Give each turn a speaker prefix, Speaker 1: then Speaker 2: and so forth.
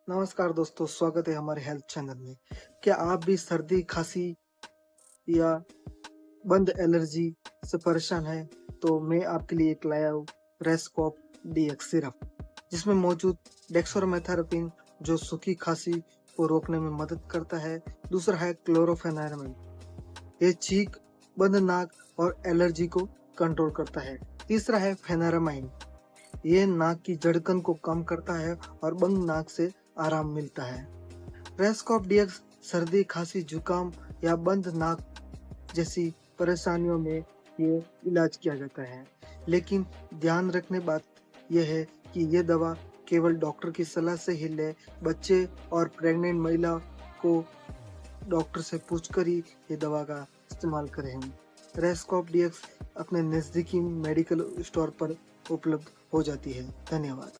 Speaker 1: नमस्कार दोस्तों, स्वागत है हमारे हेल्थ चैनल में। क्या आप भी सर्दी, खांसी या बंद एलर्जी से परेशान हैं? तो मैं आपके लिए एक लाया हूँ रेस्कॉप डीएक्स सिरप, जिसमें मौजूद डेक्सोमेथाजोलिन जो सूखी खांसी को रोकने में मदद करता है। दूसरा है क्लोरोफेनेरामिन, ये छींक, बंद नाक और एलर्जी को कंट्रोल करता है। तीसरा है फेनारामाइन, ये नाक की धड़कन को कम करता है और बंद नाक से आराम मिलता है। रेस्कॉप डीएक्स सर्दी, खांसी, जुकाम या बंद नाक जैसी परेशानियों में ये इलाज किया जाता है। लेकिन ध्यान रखने बात यह है कि ये दवा केवल डॉक्टर की सलाह से ही लें। बच्चे और प्रेग्नेंट महिला को डॉक्टर से पूछकर ही ये दवा का इस्तेमाल करें। रेस्कॉप डीएक्स अपने नज़दीकी मेडिकल स्टोर पर उपलब्ध हो जाती है। धन्यवाद।